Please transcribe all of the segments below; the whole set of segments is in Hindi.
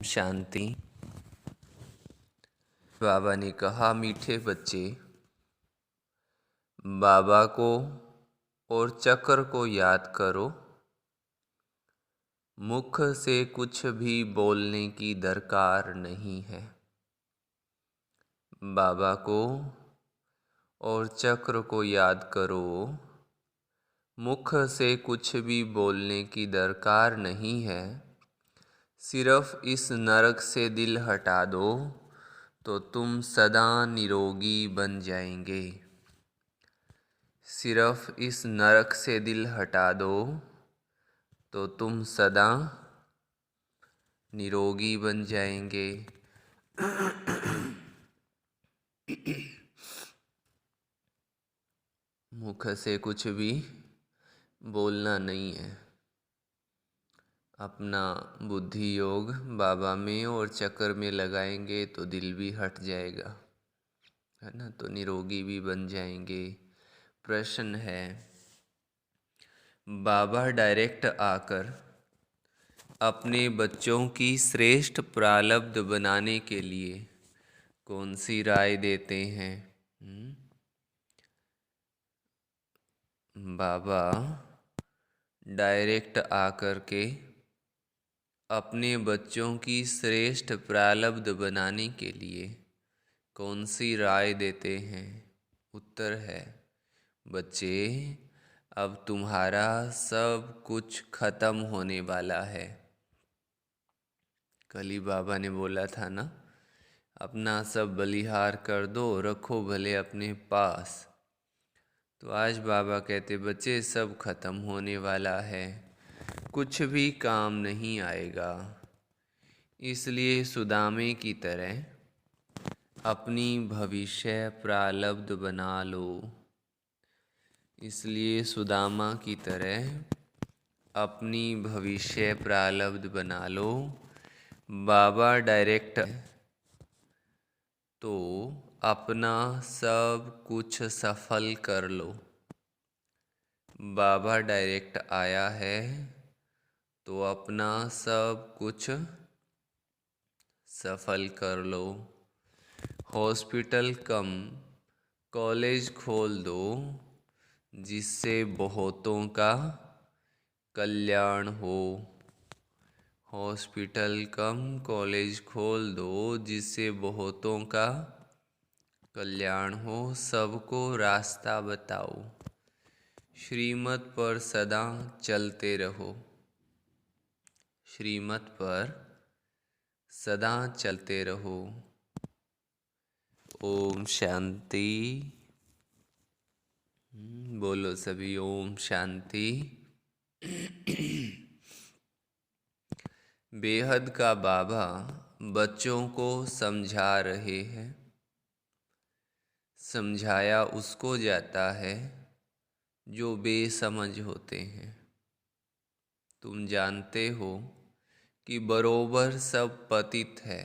शांति। बाबा ने कहा, मीठे बच्चे, बाबा को और चक्र को याद करो। मुख से कुछ भी बोलने की दरकार नहीं है। बाबा को और चक्र को याद करो। मुख से कुछ भी बोलने की दरकार नहीं है। सिर्फ इस नरक से दिल हटा दो तो तुम सदा निरोगी बन जाएंगे। सिर्फ इस नरक से दिल हटा दो तो तुम सदा निरोगी बन जाएंगे। मुख से कुछ भी बोलना नहीं है। अपना बुद्धि योग बाबा में और चक्र में लगाएंगे तो दिल भी हट जाएगा, है ना, तो निरोगी भी बन जाएंगे। प्रश्न है, बाबा डायरेक्ट आकर अपने बच्चों की श्रेष्ठ प्रारब्ध बनाने के लिए कौन सी राय देते हैं? बाबा डायरेक्ट आकर के अपने बच्चों की श्रेष्ठ प्रारब्ध बनाने के लिए कौन सी राय देते हैं? उत्तर है, बच्चे, अब तुम्हारा सब कुछ खत्म होने वाला है। कल ही बाबा ने बोला था ना, अपना सब बलिहार कर दो, रखो भले अपने पास। तो आज बाबा कहते, बच्चे, सब खत्म होने वाला है, कुछ भी काम नहीं आएगा। इसलिए सुदामे की तरह अपनी भविष्य प्रारब्ध बना लो। इसलिए सुदामा की तरह अपनी भविष्य प्रारब्ध बना लो। बाबा डायरेक्ट तो अपना सब कुछ सफल कर लो। बाबा डायरेक्ट आया है तो अपना सब कुछ सफल कर लो। हॉस्पिटल कम कॉलेज खोल दो, जिससे बहुतों का कल्याण हो। हॉस्पिटल कम कॉलेज खोल दो, जिससे बहुतों का कल्याण हो। सबको रास्ता बताओ, श्रीमत पर सदा चलते रहो। श्रीमत पर सदा चलते रहो। ओम शांति। बोलो सभी, ओम शांति। बेहद का बाबा बच्चों को समझा रहे हैं। समझाया उसको जाता है जो बेसमझ होते हैं। तुम जानते हो कि बरोबर सब पतित है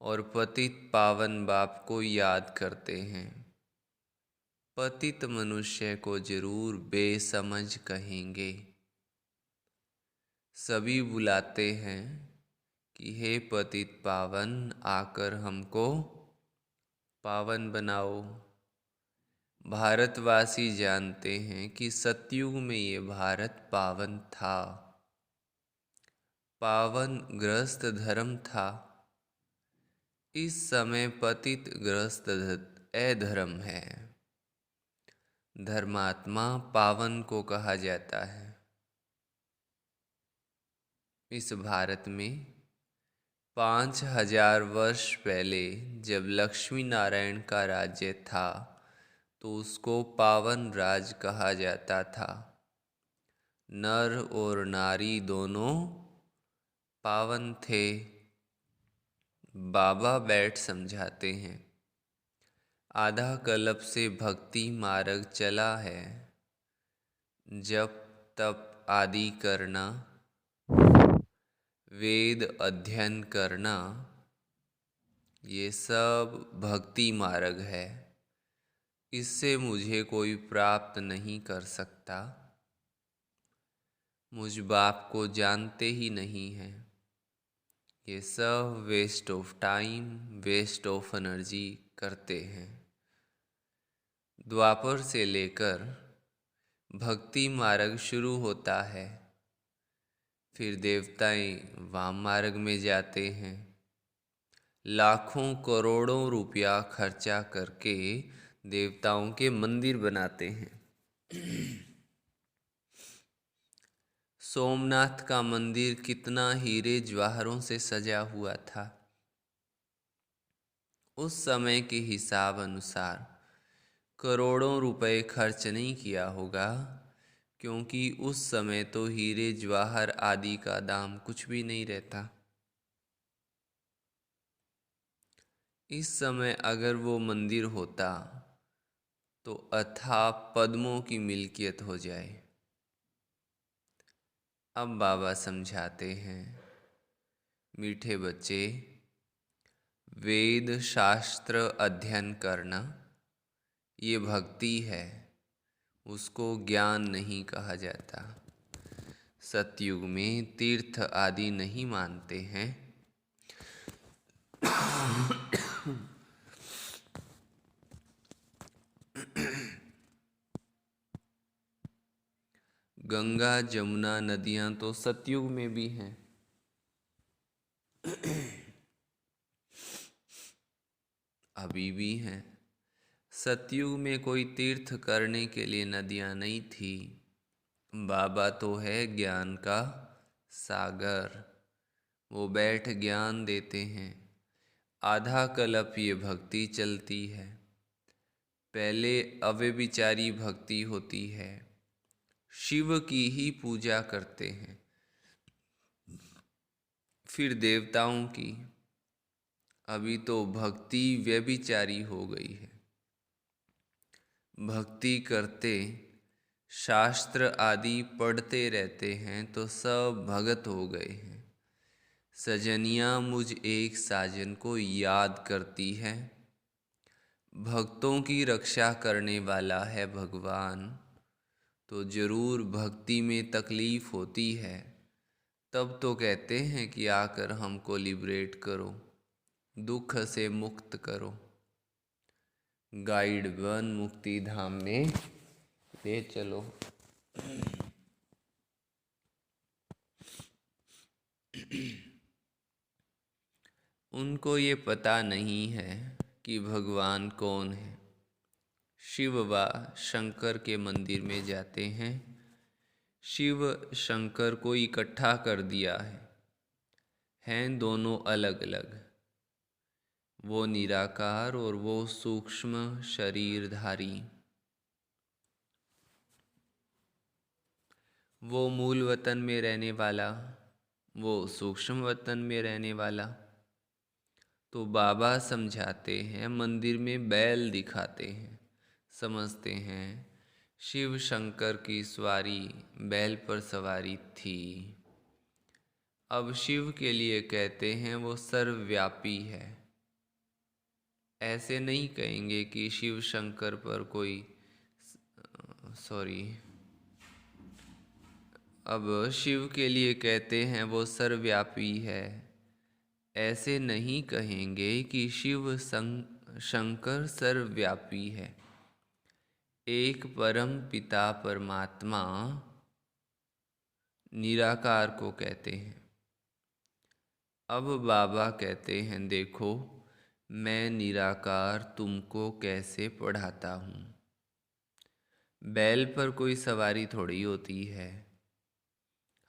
और पतित पावन बाप को याद करते हैं। पतित मनुष्य को जरूर बेसमझ कहेंगे। सभी बुलाते हैं कि हे पतित पावन, आकर हमको पावन बनाओ। भारतवासी जानते हैं कि सतयुग में ये भारत पावन था, पावन ग्रस्त धर्म था। इस समय पतित ग्रस्त अधर्म है। धर्मात्मा पावन को कहा जाता है। इस भारत में 5000 वर्ष पहले जब लक्ष्मी नारायण का राज्य था तो उसको पावन राज कहा जाता था। नर और नारी दोनों पावन थे। बाबा बैठ समझाते हैं, आधा कल्प से भक्ति मार्ग चला है। जप तप आदि करना, वेद अध्ययन करना, ये सब भक्ति मार्ग है। इससे मुझे कोई प्राप्त नहीं कर सकता। मुझ बाप को जानते ही नहीं हैं। ये सब waste of time, waste of energy करते हैं। द्वापर से लेकर भक्ति मार्ग शुरू होता है, फिर देवताएं वाम मार्ग में जाते हैं। लाखों करोड़ों रुपया खर्चा करके देवताओं के मंदिर बनाते हैं। सोमनाथ का मंदिर कितना हीरे जवाहरों से सजा हुआ था। उस समय के हिसाब अनुसार करोड़ों रुपए खर्च नहीं किया होगा, क्योंकि उस समय तो हीरे जवाहर आदि का दाम कुछ भी नहीं रहता। इस समय अगर वो मंदिर होता तो अथाह पद्मों की मिल्कियत हो जाए। अब बाबा समझाते हैं, मीठे बच्चे, वेद शास्त्र अध्ययन करना ये भक्ति है, उसको ज्ञान नहीं कहा जाता। सतयुग में तीर्थ आदि नहीं मानते हैं। गंगा जमुना नदियां तो सतयुग में भी हैं। अभी भी हैं। सतयुग में कोई तीर्थ करने के लिए नदियां नहीं थी। बाबा तो है ज्ञान का सागर, वो बैठ ज्ञान देते हैं। आधा कल्प ये भक्ति चलती है। पहले अव्यभिचारी भक्ति होती है, शिव की ही पूजा करते हैं, फिर देवताओं की। अभी तो भक्ति व्यभिचारी हो गई है। भक्ति करते, शास्त्र आदि पढ़ते रहते हैं तो सब भगत हो गए हैं। सजनिया मुझ एक साजन को याद करती है। भक्तों की रक्षा करने वाला है भगवान, तो जरूर भक्ति में तकलीफ होती है। तब तो कहते हैं कि आकर हमको लिबरेट करो, दुख से मुक्त करो, गाइड बन मुक्ति धाम में ले चलो। उनको ये पता नहीं है कि भगवान कौन है। शिव व शंकर के मंदिर में जाते हैं। शिव शंकर को इकट्ठा कर दिया है। हैं दोनों अलग अलग, वो निराकार और वो सूक्ष्म शरीरधारी। वो मूल वतन में रहने वाला, वो सूक्ष्म वतन में रहने वाला। तो बाबा समझाते हैं, मंदिर में बैल दिखाते हैं, समझते हैं शिव शंकर की सवारी बैल पर सवारी थी। अब शिव के लिए कहते हैं वो सर्वव्यापी है। ऐसे नहीं कहेंगे कि शिव शंकर पर कोई अब शिव के लिए कहते हैं वो सर्वव्यापी है। ऐसे नहीं कहेंगे कि शिव शंकर सर्वव्यापी है। एक परम पिता परमात्मा निराकार को कहते हैं। अब बाबा कहते हैं, देखो मैं निराकार तुमको कैसे पढ़ाता हूँ। बैल पर कोई सवारी थोड़ी होती है।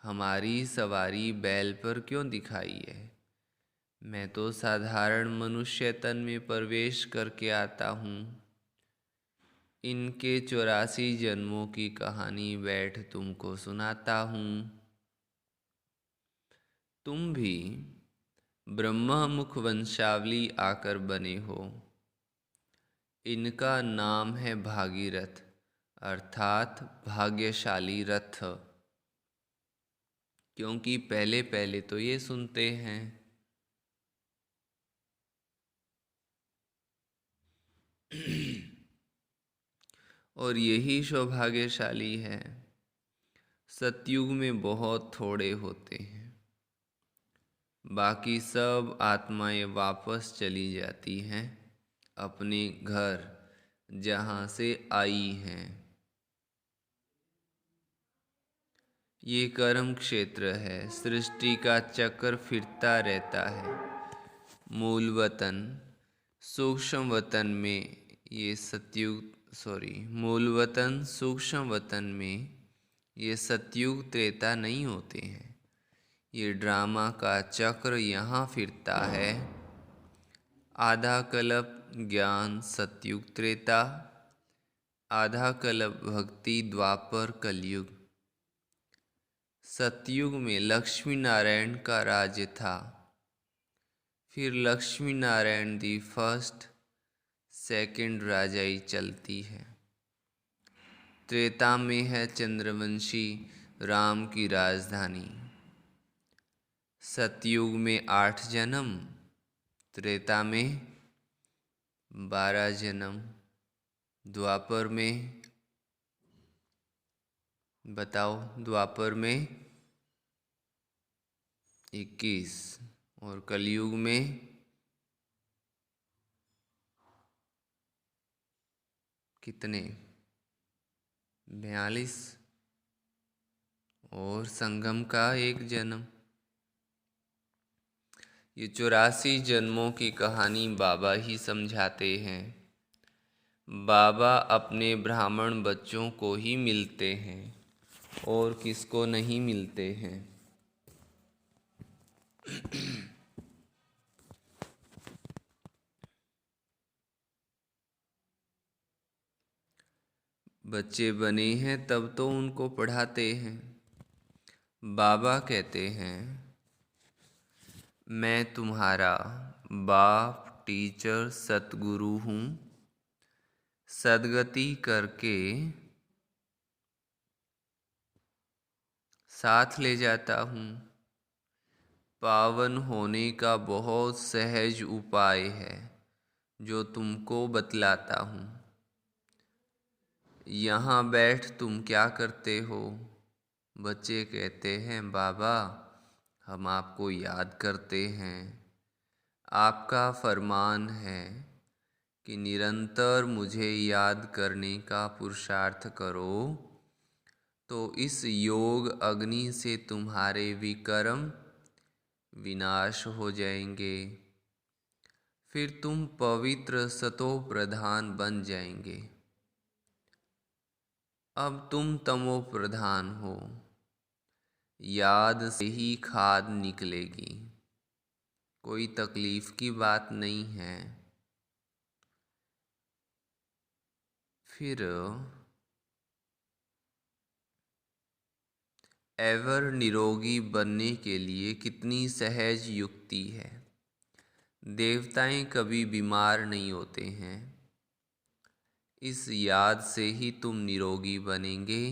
हमारी सवारी बैल पर क्यों दिखाई है? मैं तो साधारण मनुष्य तन में प्रवेश करके आता हूँ। इनके 84 जन्मों की कहानी बैठ तुमको सुनाता हूँ। तुम भी ब्रह्मा मुख वंशावली आकर बने हो। इनका नाम है भागीरथ, अर्थात भाग्यशाली रथ। क्योंकि पहले पहले तो ये सुनते हैं। और यही सौभाग्यशाली है। सतयुग में बहुत थोड़े होते हैं। बाकी सब आत्माएं वापस चली जाती हैं अपने घर जहाँ से आई हैं। ये कर्म क्षेत्र है, सृष्टि का चक्र फिरता रहता है। मूल वतन सूक्ष्म वतन में ये मूल वतन सूक्ष्म वतन में ये सतयुग त्रेता नहीं होते हैं। ये ड्रामा का चक्र यहाँ फिरता है। आधा कल्प ज्ञान सतयुग त्रेता, आधा कल्प भक्ति द्वापर कलयुग। सतयुग में लक्ष्मी नारायण का राज्य था। फिर Lakshmi Narayan the first second राजाई चलती है। त्रेता में है चंद्रवंशी राम की राजधानी। सतयुग में 8 जन्म, त्रेता में 12 जन्म, द्वापर में बताओ, द्वापर में 21 और कलयुग में कितने? 42 और संगम का 1 जन्म। ये 84 जन्मों की कहानी बाबा ही समझाते हैं। बाबा अपने ब्राह्मण बच्चों को ही मिलते हैं और किसको नहीं मिलते हैं। बच्चे बने हैं तब तो उनको पढ़ाते हैं। बाबा कहते हैं, मैं तुम्हारा बाप टीचर सतगुरु हूँ। सदगति करके साथ ले जाता हूँ। पावन होने का बहुत सहज उपाय है जो तुमको बतलाता हूँ। यहाँ बैठ तुम क्या करते हो? बच्चे कहते हैं, बाबा हम आपको याद करते हैं। आपका फरमान है कि निरंतर मुझे याद करने का पुरुषार्थ करो, तो इस योग अग्नि से तुम्हारे विकर्म विनाश हो जाएंगे। फिर तुम पवित्र सतो प्रधान बन जाएंगे। अब तुम तमो प्रधान हो। याद से ही खाद निकलेगी, कोई तकलीफ की बात नहीं है। फिर एवर निरोगी बनने के लिए कितनी सहज युक्ति है। देवताएं कभी बीमार नहीं होते हैं। इस याद से ही तुम निरोगी बनेंगे।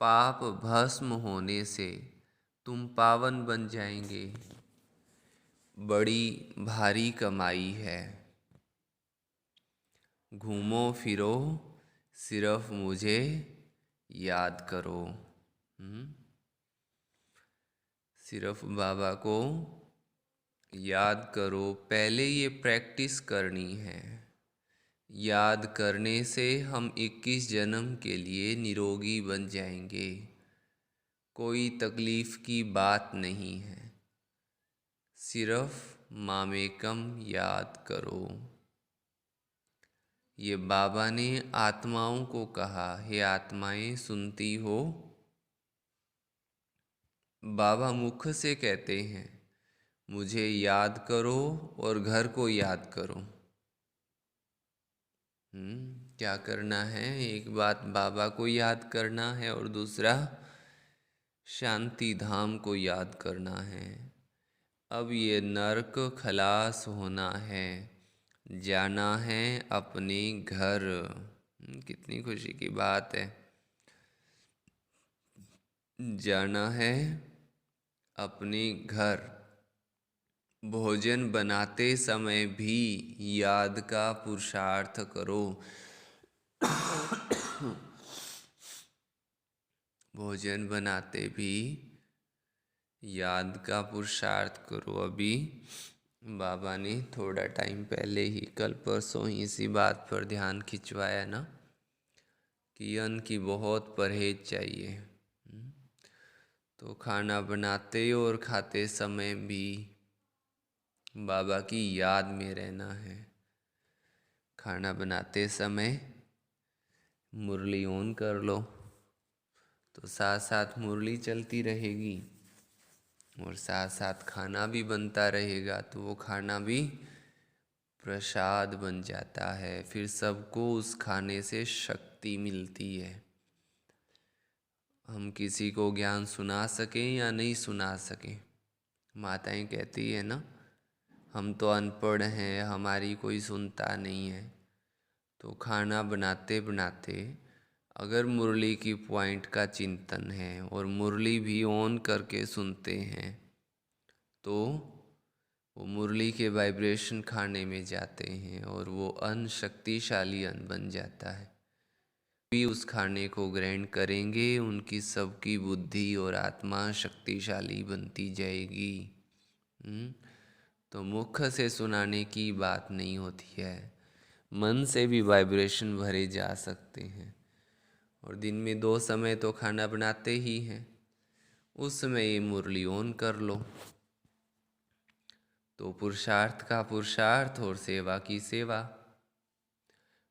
पाप भस्म होने से तुम पावन बन जाएंगे। बड़ी भारी कमाई है। घूमो फिरो सिर्फ मुझे याद करो। सिर्फ बाबा को याद करो। पहले ये प्रैक्टिस करनी है। याद करने से हम 21 जन्म के लिए निरोगी बन जाएंगे। कोई तकलीफ की बात नहीं है। सिर्फ मामेकम याद करो। ये बाबा ने आत्माओं को कहा, हे आत्माएं सुनती हो? बाबा मुख से कहते हैं, मुझे याद करो और घर को याद करो। क्या करना है? एक बात बाबा को याद करना है और दूसरा शांति धाम को याद करना है। अब ये नरक खलास होना है, जाना है अपने घर। कितनी खुशी की बात है। जाना है अपने घर। भोजन बनाते समय भी याद का पुरुषार्थ करो। भोजन बनाते भी याद का पुरुषार्थ करो। अभी बाबा ने थोड़ा टाइम पहले ही, कल परसों ही इसी बात पर ध्यान खिंचवाया ना कि अन्न की बहुत परहेज चाहिए। तो खाना बनाते और खाते समय भी बाबा की याद में रहना है। खाना बनाते समय मुरली ऑन कर लो तो साथ साथ मुरली चलती रहेगी और साथ साथ खाना भी बनता रहेगा, तो वो खाना भी प्रसाद बन जाता है। फिर सबको उस खाने से शक्ति मिलती है। हम किसी को ज्ञान सुना सकें या नहीं सुना सकें, माताएं कहती है ना, हम तो अनपढ़ हैं, हमारी कोई सुनता नहीं है। तो खाना बनाते बनाते अगर मुरली की पॉइंट का चिंतन है और मुरली भी ऑन करके सुनते हैं तो वो मुरली के वाइब्रेशन खाने में जाते हैं और वो अन्न शक्तिशाली अन्न बन जाता है। भी उस खाने को ग्रहण करेंगे, उनकी सबकी बुद्धि और आत्मा शक्तिशाली बनती जाएगी। तो मुख से सुनाने की बात नहीं होती है, मन से भी वाइब्रेशन भरे जा सकते हैं। और दिन में 2 समय तो खाना बनाते ही हैं, उस समय ये मुरली ऑन कर लो। तो पुरुषार्थ का पुरुषार्थ और सेवा की सेवा।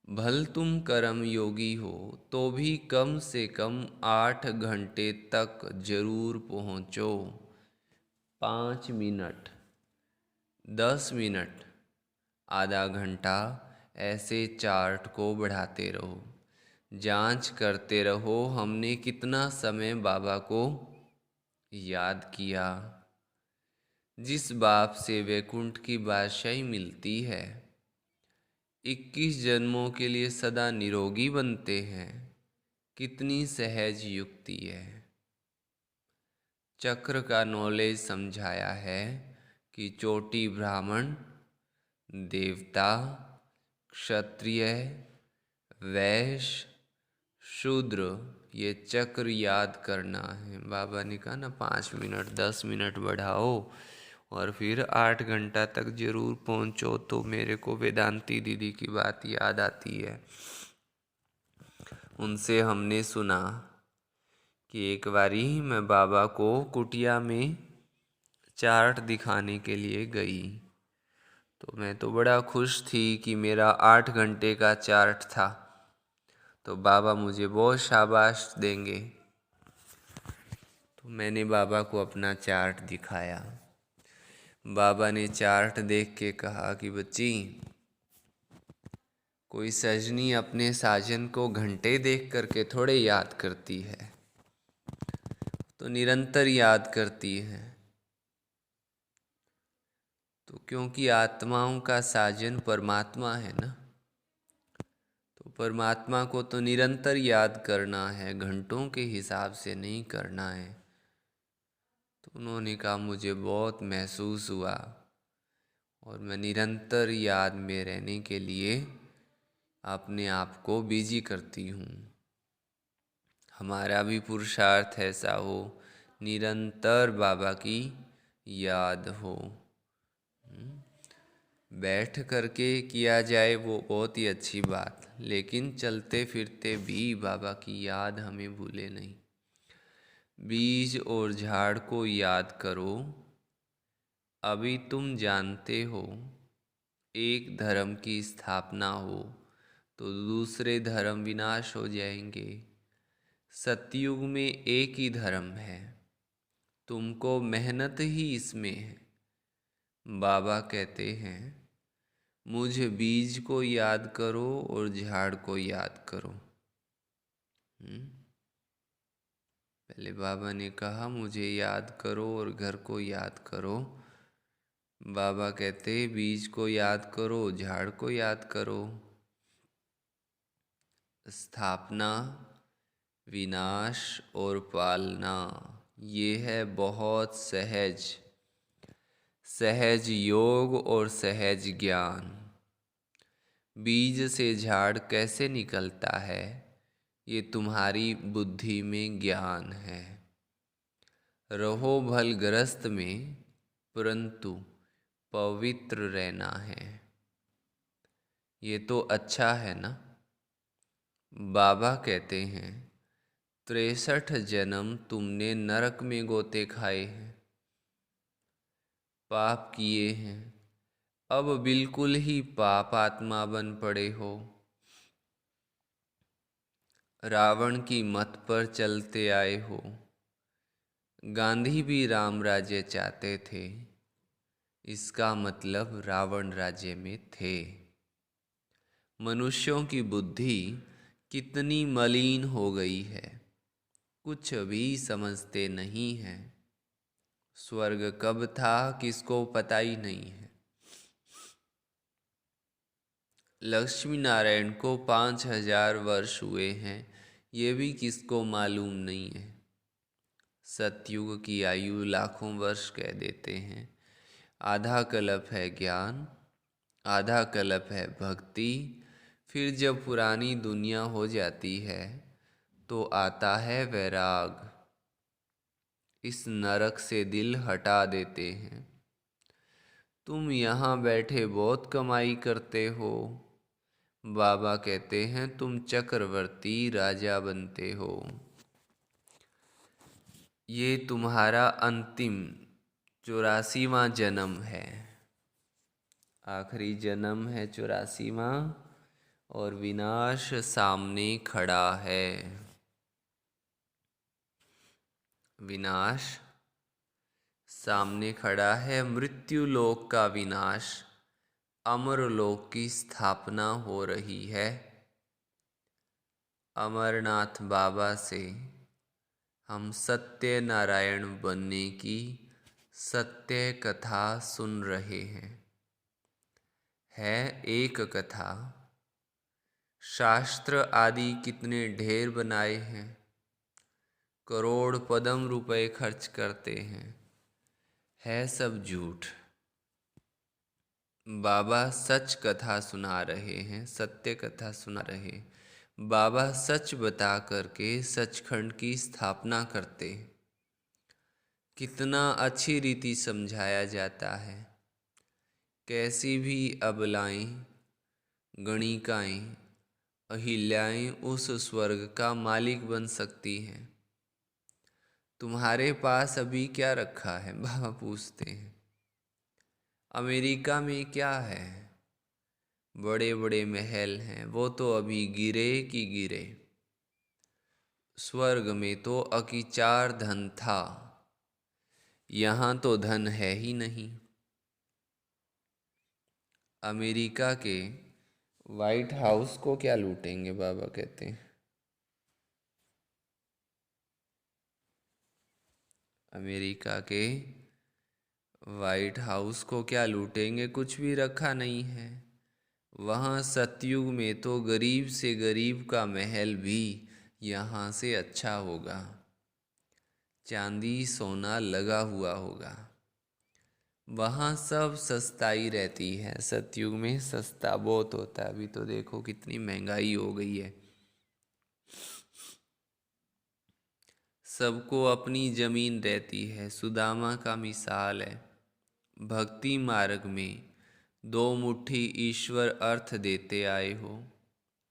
भल तुम कर्म योगी हो तो भी कम से कम 8 घंटे तक जरूर पहुँचो। 5 मिनट, 10 मिनट, आधा घंटा ऐसे चार्ट को बढ़ाते रहो। जांच करते रहो हमने कितना समय बाबा को याद किया। जिस बाप से वैकुंठ की बादशाही मिलती है, 21 जन्मों के लिए सदा निरोगी बनते हैं। कितनी सहज युक्ति है। चक्र का नॉलेज समझाया है कि चोटी ब्राह्मण, देवता, क्षत्रिय, वैश्य, शूद्र, ये चक्र याद करना है। बाबा ने कहा ना 5 मिनट 10 मिनट बढ़ाओ और फिर 8 घंटा तक जरूर पहुंचो। तो मेरे को वेदांती दीदी की बात याद आती है। उनसे हमने सुना कि एक बारी मैं बाबा को कुटिया में चार्ट दिखाने के लिए गई। तो मैं तो बड़ा खुश थी कि मेरा 8 घंटे का चार्ट था, तो बाबा मुझे बहुत शाबाश देंगे। तो मैंने बाबा को अपना चार्ट दिखाया। बाबा ने चार्ट देख के कहा कि बच्ची, कोई सजनी अपने साजन को घंटे देख करके थोड़े याद करती है, तो निरंतर याद करती है। तो क्योंकि आत्माओं का साजन परमात्मा है ना, तो परमात्मा को तो निरंतर याद करना है, घंटों के हिसाब से नहीं करना है। तो उन्होंने कहा मुझे बहुत महसूस हुआ और मैं निरंतर याद में रहने के लिए अपने आप को बिजी करती हूँ। हमारा भी पुरुषार्थ ऐसा हो, निरंतर बाबा की याद हो। बैठ करके किया जाए वो बहुत ही अच्छी बात, लेकिन चलते फिरते भी बाबा की याद हमें भूले नहीं। बीज और झाड़ को याद करो। अभी तुम जानते हो, एक धर्म की स्थापना हो तो दूसरे धर्म विनाश हो जाएंगे। सतयुग में एक ही धर्म है, तुमको मेहनत ही इसमें है। बाबा कहते हैं मुझ बीज को याद करो और झाड़ को याद करो। पहले बाबा ने कहा मुझे याद करो और घर को याद करो। बाबा कहते बीज को याद करो, झाड़ को याद करो। स्थापना, विनाश और पालना, ये है बहुत सहज सहज योग और सहज ज्ञान। बीज से झाड़ कैसे निकलता है, ये तुम्हारी बुद्धि में ज्ञान है। रहो भल ग्रस्त में परंतु पवित्र रहना है। ये तो अच्छा है ना। बाबा कहते हैं 63 जन्म तुमने नरक में गोते खाए हैं, पाप किए हैं, अब बिल्कुल ही पाप आत्मा बन पड़े हो। रावण की मत पर चलते आए हो। गांधी भी राम राज्य चाहते थे, इसका मतलब रावण राज्य में थे। मनुष्यों की बुद्धि कितनी मलिन हो गई है, कुछ भी समझते नहीं हैं। स्वर्ग कब था किसको पता ही नहीं है। लक्ष्मी नारायण को 5000 वर्ष हुए हैं, ये भी किसको मालूम नहीं है। सतयुग की आयु लाखों वर्ष कह देते हैं। आधा कल्प है ज्ञान, आधा कल्प है भक्ति। फिर जब पुरानी दुनिया हो जाती है तो आता है वैराग। इस नरक से दिल हटा देते हैं। तुम यहाँ बैठे बहुत कमाई करते हो। बाबा कहते हैं तुम चक्रवर्ती राजा बनते हो। ये तुम्हारा अंतिम 84वां जन्म है। आखिरी जन्म है 84वां और विनाश सामने खड़ा है। विनाश सामने खड़ा है। मृत्यु लोक का विनाश, अमर लोक की स्थापना हो रही है। अमरनाथ बाबा से हम सत्य नारायण बनने की सत्य कथा सुन रहे हैं। है एक कथा। शास्त्र आदि कितने ढेर बनाए हैं, करोड़ पदम रुपए खर्च करते हैं, है सब झूठ। बाबा सच कथा सुना रहे हैं, सत्य कथा सुना रहे। बाबा सच बता करके सचखंड की स्थापना करते। कितना अच्छी रीति समझाया जाता है। कैसी भी अबलाएं, गणिकाएं, अहिल्याएं उस स्वर्ग का मालिक बन सकती हैं। तुम्हारे पास अभी क्या रखा है, बाबा पूछते हैं। अमेरिका में क्या है? बड़े बड़े महल हैं, वो तो अभी गिरे कि गिरे। स्वर्ग में तो अकिचार धन था, यहाँ तो धन है ही नहीं। अमेरिका के व्हाइट हाउस को क्या लूटेंगे, बाबा कहते हैं। अमेरिका के व्हाइट हाउस को क्या लूटेंगे, कुछ भी रखा नहीं है। वहाँ सतयुग में तो गरीब से गरीब का महल भी यहाँ से अच्छा होगा। चांदी सोना लगा हुआ होगा। वहाँ सब सस्ताई रहती है। सतयुग में सस्ता बहुत होता है। अभी तो देखो कितनी महंगाई हो गई है। सबको अपनी जमीन रहती है। सुदामा का मिसाल है। भक्ति मार्ग में 2 मुट्ठी ईश्वर अर्थ देते आए हो।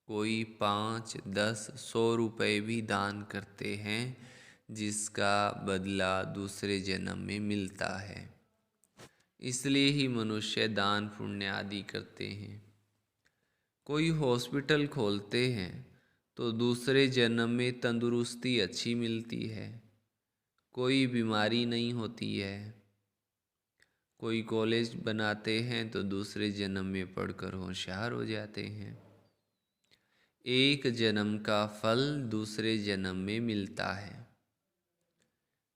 कोई 5, 10, 100 रुपये भी दान करते हैं, जिसका बदला दूसरे जन्म में मिलता है। इसलिए ही मनुष्य दान पुण्य आदि करते हैं। कोई हॉस्पिटल खोलते हैं तो दूसरे जन्म में तंदुरुस्ती अच्छी मिलती है, कोई बीमारी नहीं होती है। कोई कॉलेज बनाते हैं तो दूसरे जन्म में पढ़कर होशियार हो जाते हैं। एक जन्म का फल दूसरे जन्म में मिलता है।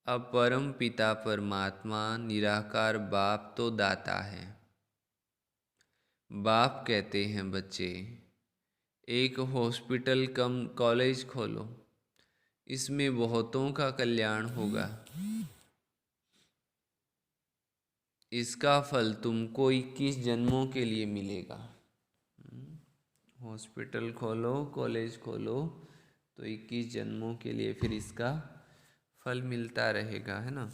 अब परम पिता परमात्मा निराकार बाप तो दाता है। बाप कहते हैं बच्चे एक हॉस्पिटल कम कॉलेज खोलो, इसमें बहुतों का कल्याण होगा। इसका फल तुमको 21 जन्मों के लिए मिलेगा। हॉस्पिटल खोलो, कॉलेज खोलो तो 21 जन्मों के लिए फिर इसका फल मिलता रहेगा, है ना।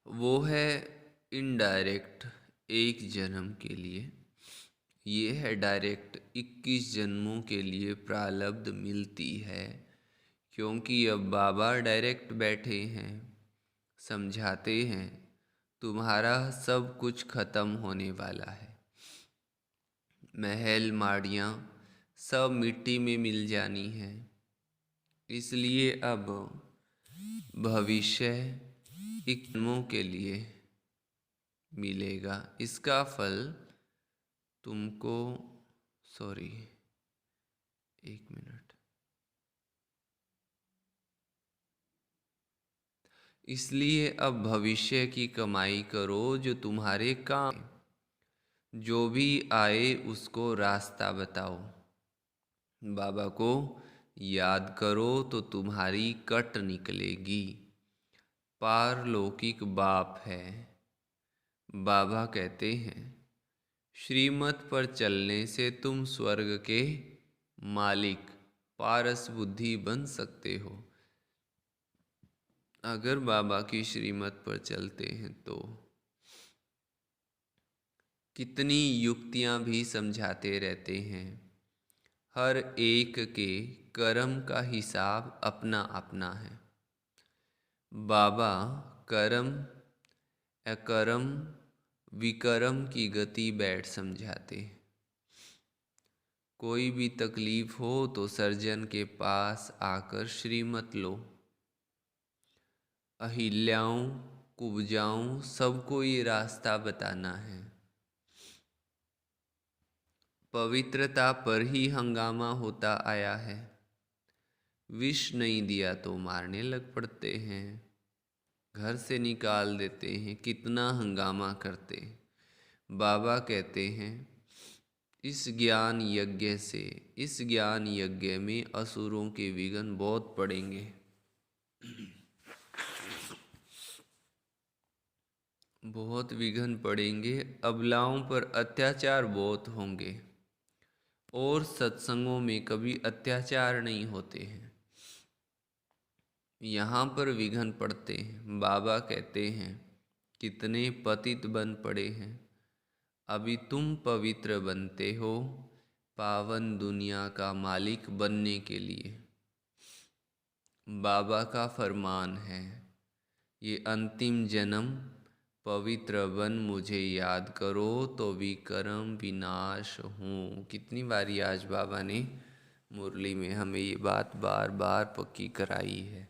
वो है इनडायरेक्ट, एक जन्म के लिए। ये है डायरेक्ट, 21 जन्मों के लिए प्रारब्ध मिलती है। क्योंकि अब बाबा डायरेक्ट बैठे हैं, समझाते हैं तुम्हारा सब कुछ खत्म होने वाला है। महल माड़ियाँ सब मिट्टी में मिल जानी है। इसलिए अब भविष्य 21 जन्मों के लिए मिलेगा। इसका फल तुमको, सॉरी 1 मिनट, इसलिए अब भविष्य की कमाई करो जो तुम्हारे काम, जो भी आए उसको रास्ता बताओ। बाबा को याद करो तो तुम्हारी कट निकलेगी। पारलौकिक बाप है। बाबा कहते हैं श्रीमत पर चलने से तुम स्वर्ग के मालिक, पारस बुद्धि बन सकते हो। अगर बाबा की श्रीमत पर चलते हैं तो कितनी युक्तियां भी समझाते रहते हैं। हर एक के कर्म का हिसाब अपना अपना है। बाबा कर्म अकर्म विकर्म की गति बैठ समझाते हैं। कोई भी तकलीफ हो तो सर्जन के पास आकर श्रीमत लो। अहिल्याओं कुब्जाओं सबको ये रास्ता बताना है। पवित्रता पर ही हंगामा होता आया है। विष नहीं दिया तो मारने लग पड़ते हैं, घर से निकाल देते हैं, कितना हंगामा करते हैं। बाबा कहते हैं इस ज्ञान यज्ञ से, इस ज्ञान यज्ञ में असुरों के विघ्न बहुत पड़ेंगे। बहुत विघ्न पड़ेंगे। अबलाओं पर अत्याचार बहुत होंगे। और सत्संगों में कभी अत्याचार नहीं होते हैं, यहाँ पर विघ्न पड़ते हैं। बाबा कहते हैं कितने पतित बन पड़े हैं, अभी तुम पवित्र बनते हो पावन दुनिया का मालिक बनने के लिए। बाबा का फरमान है ये अंतिम जन्म पवित्र बन मुझे याद करो तो विकर्म विनाश हूँ। कितनी बारी आज बाबा ने मुरली में हमें ये बात बार बार पक्की कराई है।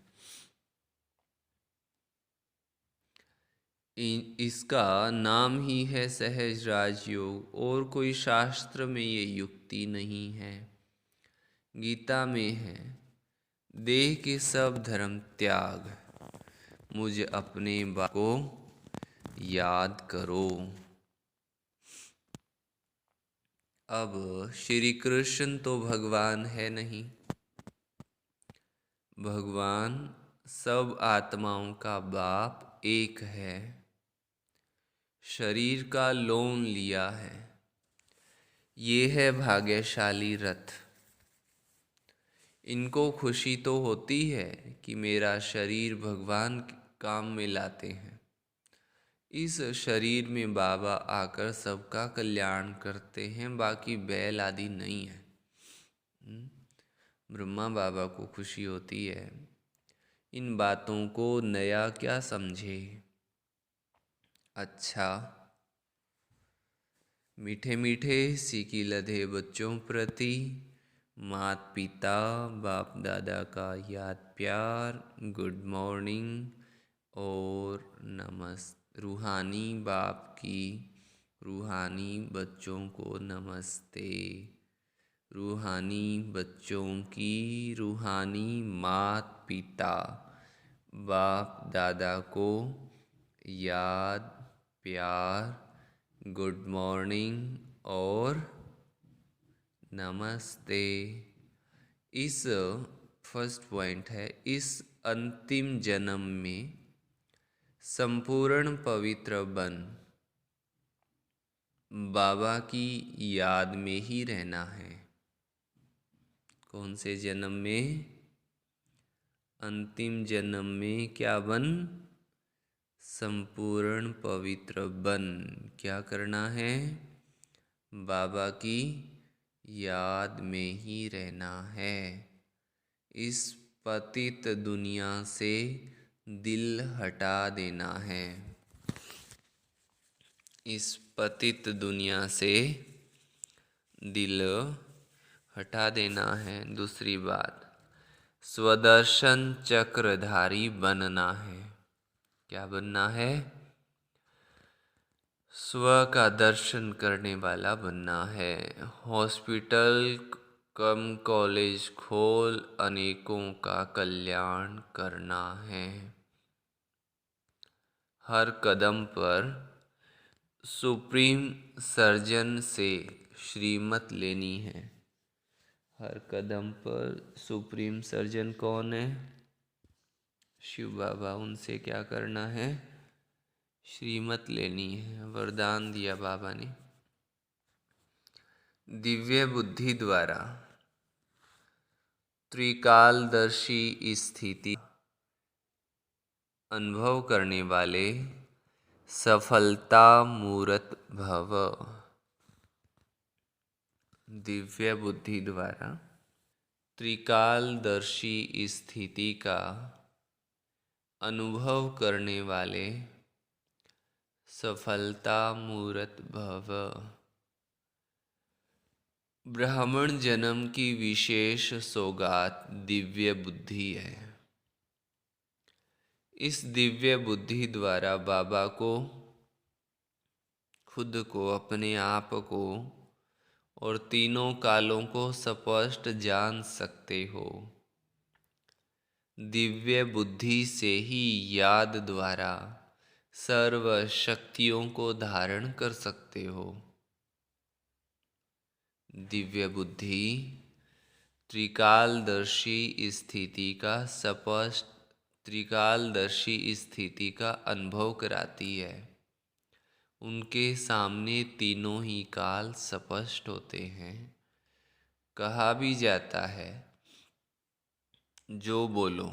इसका नाम ही है सहज राजयोग, और कोई शास्त्र में ये युक्ति नहीं है। गीता में है देह के सब धर्म त्याग, मुझे अपने बा को याद करो। अब श्री कृष्ण तो भगवान है नहीं, भगवान सब आत्माओं का बाप एक है। शरीर का लोन लिया है, ये है भाग्यशाली रथ। इनको खुशी तो होती है कि मेरा शरीर भगवान काम में लाते हैं। इस शरीर में बाबा आकर सबका कल्याण करते हैं, बाकी बैल आदि नहीं है। ब्रह्मा बाबा को खुशी होती है। इन बातों को नया क्या समझे। अच्छा, मीठे मीठे सीखी लधे बच्चों प्रति मात पिता बाप दादा का याद प्यार, गुड मॉर्निंग और नमस्ते। रूहानी बाप की रूहानी बच्चों को नमस्ते। रूहानी बच्चों की रूहानी मात पिता बाप दादा को याद प्यार, गुड मॉर्निंग और नमस्ते। इस फर्स्ट पॉइंट है, इस अंतिम जन्म में संपूर्ण पवित्र बन बाबा की याद में ही रहना है। कौन से जन्म में? अंतिम जन्म में क्या बन? संपूर्ण पवित्र बन। क्या करना है? बाबा की याद में ही रहना है। इस पतित दुनिया से दिल हटा देना है। इस पतित दुनिया से दिल हटा देना है। दूसरी बात, स्वदर्शन चक्रधारी बनना है। क्या बनना है? स्व का दर्शन करने वाला बनना है। हॉस्पिटल कम कॉलेज खोल अनेकों का कल्याण करना है। हर कदम पर सुप्रीम सर्जन से श्रीमत लेनी है। हर कदम पर सुप्रीम सर्जन कौन है? शिव बाबा। उनसे क्या करना है? श्रीमत लेनी है। वरदान दिया बाबा ने। दिव्य बुद्धि द्वारा त्रिकालदर्शी स्थिति अनुभव करने वाले सफलता मूर्त भव। दिव्य बुद्धि द्वारा त्रिकालदर्शी स्थिति का अनुभव करने वाले सफलता मूर्त भव। ब्राह्मण जन्म की विशेष सौगात दिव्य बुद्धि है। इस दिव्य बुद्धि द्वारा बाबा को, खुद को, अपने आप को और तीनों कालों को स्पष्ट जान सकते हो। दिव्य बुद्धि से ही याद द्वारा सर्व शक्तियों को धारण कर सकते हो। दिव्य बुद्धि त्रिकालदर्शी स्थिति का स्पष्ट त्रिकालदर्शी स्थिति का अनुभव कराती है। उनके सामने तीनों ही काल स्पष्ट होते हैं। कहा भी जाता है, जो बोलो।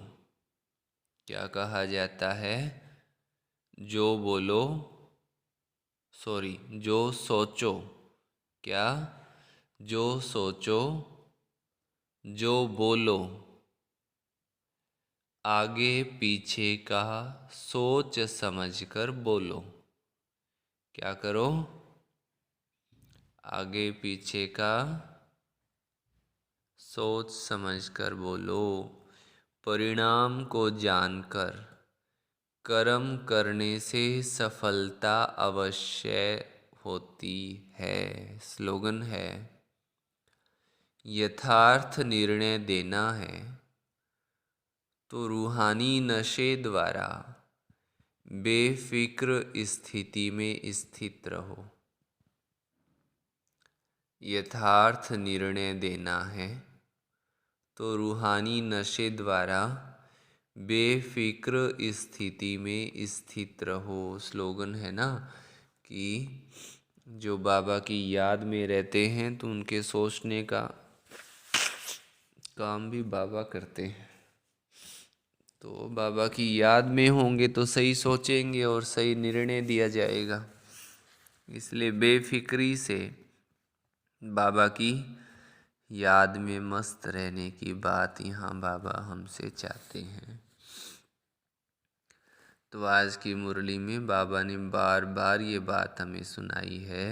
क्या कहा जाता है? जो बोलो, जो सोचो। क्या? जो सोचो, जो बोलो, आगे पीछे का सोच समझकर बोलो। क्या करो? आगे पीछे का सोच समझकर बोलो। परिणाम को जानकर कर्म करने से सफलता अवश्य होती है। स्लोगन है, यथार्थ निर्णय देना है तो रूहानी नशे द्वारा बेफिक्र स्थिति में स्थित रहो। यथार्थ निर्णय देना है तो रूहानी नशे द्वारा बेफिक्र स्थिति में स्थित रहो। स्लोगन है ना कि जो बाबा की याद में रहते हैं तो उनके सोचने का काम भी बाबा करते हैं। तो बाबा की याद में होंगे तो सही सोचेंगे और सही निर्णय दिया जाएगा। इसलिए बेफिक्री से बाबा की याद में मस्त रहने की बात यहाँ बाबा हमसे चाहते हैं। तो आज की मुरली में बाबा ने बार बार ये बात हमें सुनाई है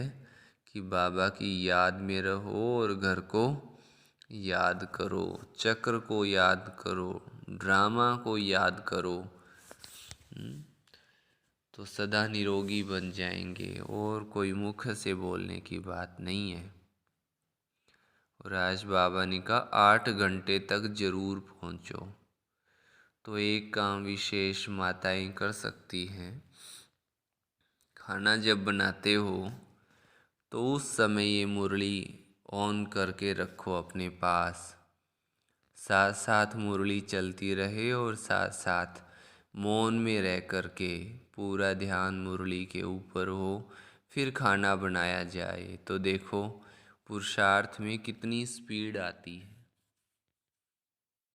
कि बाबा की याद में रहो और घर को याद करो, चक्र को याद करो, ड्रामा को याद करो, तो सदा निरोगी बन जाएंगे। और कोई मुख से बोलने की बात नहीं है। और आज बाबा ने कहा 8 घंटे तक जरूर पहुँचो। तो एक काम विशेष माताएं कर सकती हैं, खाना जब बनाते हो तो उस समय ये मुरली ऑन करके रखो अपने पास। साथ साथ मुरली चलती रहे और साथ साथ मौन में रह कर के पूरा ध्यान मुरली के ऊपर हो। फिर खाना बनाया जाए तो देखो पुरुषार्थ में कितनी स्पीड आती है।